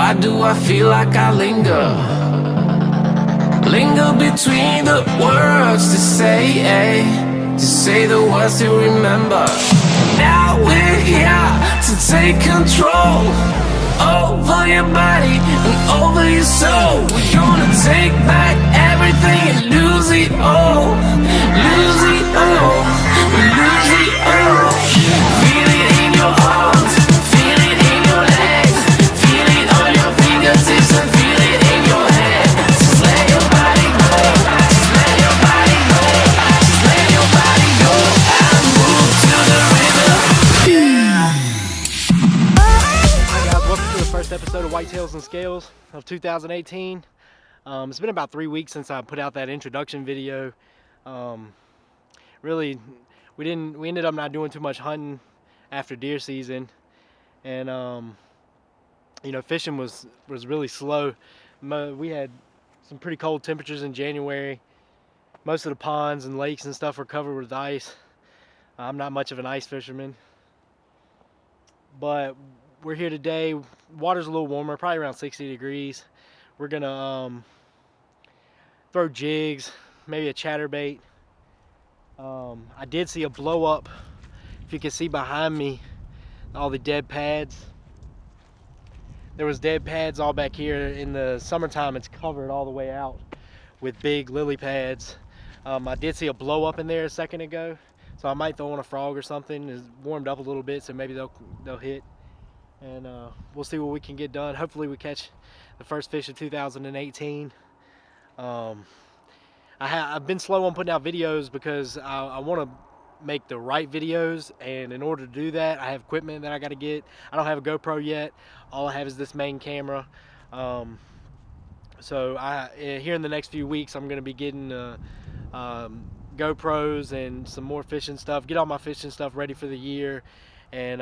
Why do I feel like I linger? Linger between the words to say the words to remember. Now we're here to take control over your body and over your soul. We're gonna take back everything and lose it all. Lose it all. Lose it all. Feel it in your arms, feel it in your legs, feel it on your fingertips and feel it in your head. Just let your body go, just let your body go, just let your body go and move to the rhythm. Hi guys, welcome to the first episode of Whitetails and Scales of 2018. It's been about 3 weeks since I put out that introduction video. Really, we ended up not doing too much hunting after deer season, and you know, fishing was really slow. We had some pretty cold temperatures in January. Most of the ponds and lakes and stuff were covered with ice. I'm not much of an ice fisherman, but we're here today. Water's a little warmer, probably around 60 degrees. We're gonna throw jigs, maybe a chatterbait. I did see a blow up. If you can see behind me, all the dead pads. There was dead pads all back here. In the summertime, it's covered all the way out with big lily pads. I did see a blow up in there a second ago, so I might throw on a frog or something. It's warmed up a little bit, so maybe they'll hit, and we'll see what we can get done. Hopefully we catch the first fish of 2018. I've been slow on putting out videos because I want to make the right videos, and in order to do that, I have equipment that I got to get. I don't have a GoPro yet. All I have is this main camera. So here in the next few weeks, I'm going to be getting GoPros and some more fishing stuff. Get all my fishing stuff ready for the year, and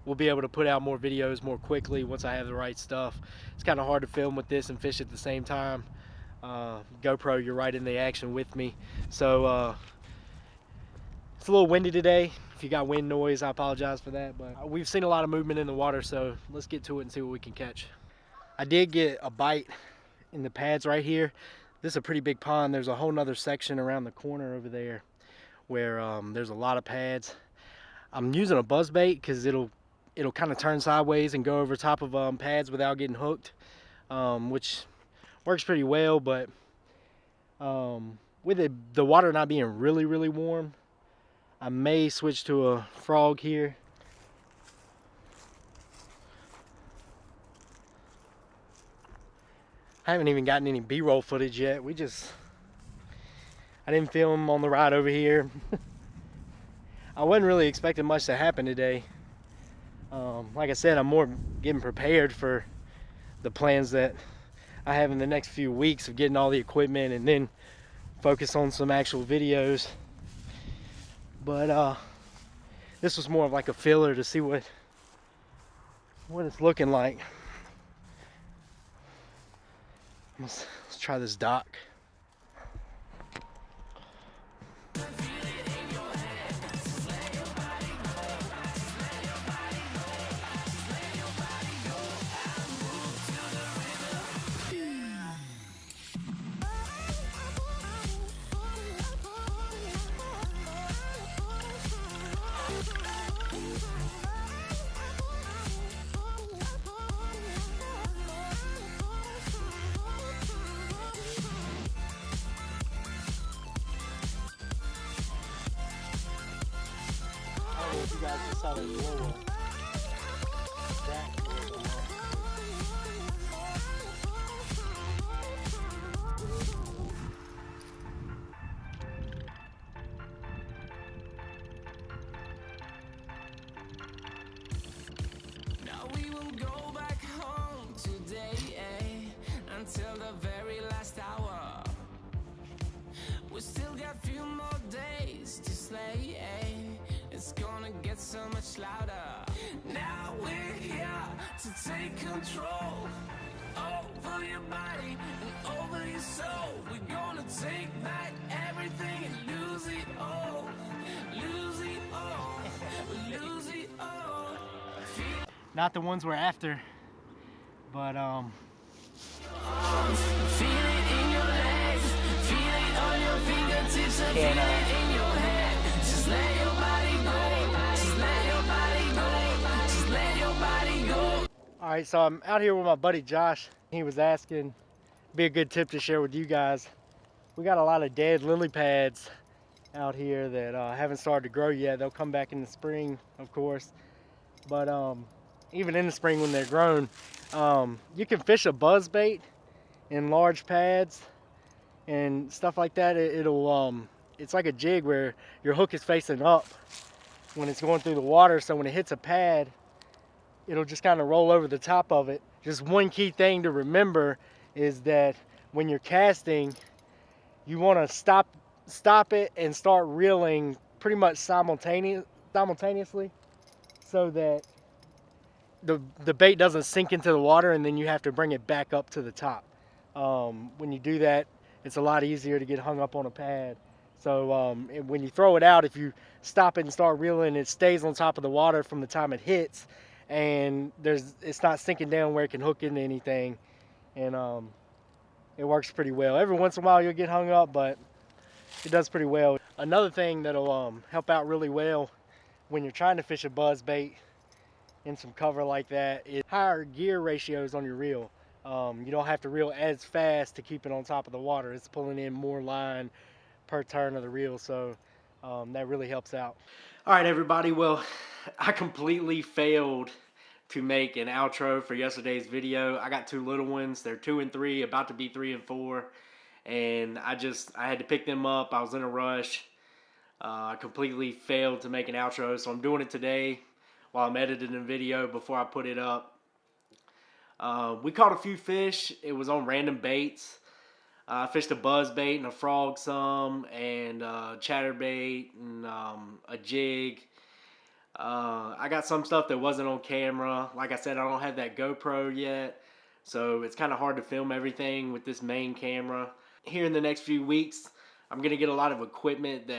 we'll be able to put out more videos more quickly once I have the right stuff. It's kind of hard to film with this and fish at the same time. GoPro, you're right in the action with me. So it's a little windy today. If you got wind noise, I apologize for that, but we've seen a lot of movement in the water, so let's get to it and see what we can catch. I did get a bite in the pads right here. This is a pretty big pond. There's a whole nother section around the corner over there where there's a lot of pads. I'm using a buzz bait because it'll kind of turn sideways and go over top of pads without getting hooked, which works pretty well. But with the water not being really warm, I may switch to a frog here. I haven't even gotten any B-roll footage yet. I didn't film on the ride over here. I wasn't really expecting much to happen today. Like I said, I'm more getting prepared for the plans that I have in the next few weeks of getting all the equipment and then focus on some actual videos. But this was more of like a filler to see what it's looking like. Let's try this dock. You guys just saw that blow up. Now we will go back home today, until the very last hour. We still got a few more days to slay, It's gonna get so much louder. Now we're here to take control over your body and over your soul. We're gonna take back everything and lose it all. Lose it all. Lose it all. Not the ones we're after. But Feel it in your legs, feel it on your fingertips, and feel it in your head. Just let your body go, just let your body go, just let your body go. Alright, so I'm out here with my buddy Josh. He was asking, be a good tip to share with you guys. We got a lot of dead lily pads out here that haven't started to grow yet. They'll come back in the spring, of course. But even in the spring when they're grown, you can fish a buzz bait in large pads and stuff like that. It's like a jig where your hook is facing up when it's going through the water, so when it hits a pad, it'll just kind of roll over the top of it. Just one key thing to remember is that when you're casting, you want to stop it and start reeling pretty much simultaneously, so that the bait doesn't sink into the water and then you have to bring it back up to the top. When you do that, it's a lot easier to get hung up on a pad. So when you throw it out, if you stop it and start reeling, it stays on top of the water from the time it hits, and it's not sinking down where it can hook into anything, and it works pretty well. Every once in a while you'll get hung up, but it does pretty well. Another thing that'll help out really well when you're trying to fish a buzz bait in some cover like that is higher gear ratios on your reel. You don't have to reel as fast to keep it on top of the water. It's pulling in more line per turn of the reel, so that really helps out. All right, everybody, well, I completely failed to make an outro for yesterday's video. I got two little ones. They're 2 and 3, about to be 3 and 4, and I had to pick them up. I was in a rush. I completely failed to make an outro, so I'm doing it today while I'm editing the video before I put it up. We caught a few fish. It was on random baits. I fished a buzz bait and a frog some, and chatterbait and a jig. I got some stuff that wasn't on camera. Like I said, I don't have that GoPro yet, so it's kind of hard to film everything with this main camera. Here in the next few weeks, I'm going to get a lot of equipment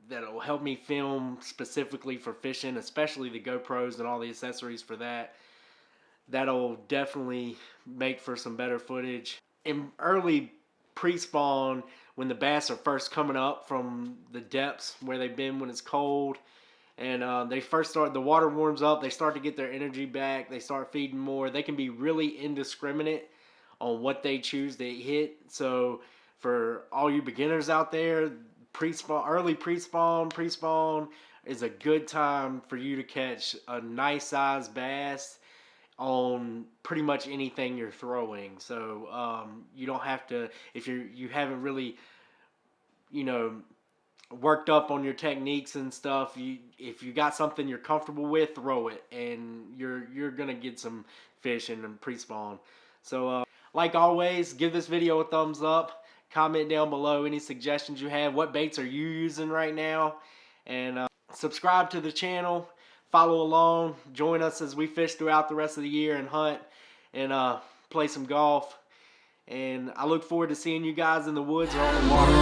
that'll help me film specifically for fishing, especially the GoPros and all the accessories for that. That'll definitely make for some better footage. In early pre-spawn, when the bass are first coming up from the depths where they've been when it's cold, and the water warms up, they start to get their energy back, they start feeding more, they can be really indiscriminate on what they choose to hit. So for all you beginners out there, early pre-spawn is a good time for you to catch a nice sized bass on pretty much anything you're throwing. So you don't have to, if you haven't really, worked up on your techniques and stuff, if you got something you're comfortable with, throw it, and you're gonna get some fish in pre-spawn. So like always, give this video a thumbs up, comment down below any suggestions you have. What baits are you using right now? And subscribe to the channel, follow along, join us as we fish throughout the rest of the year and hunt and play some golf. And I look forward to seeing you guys in the woods or on the water.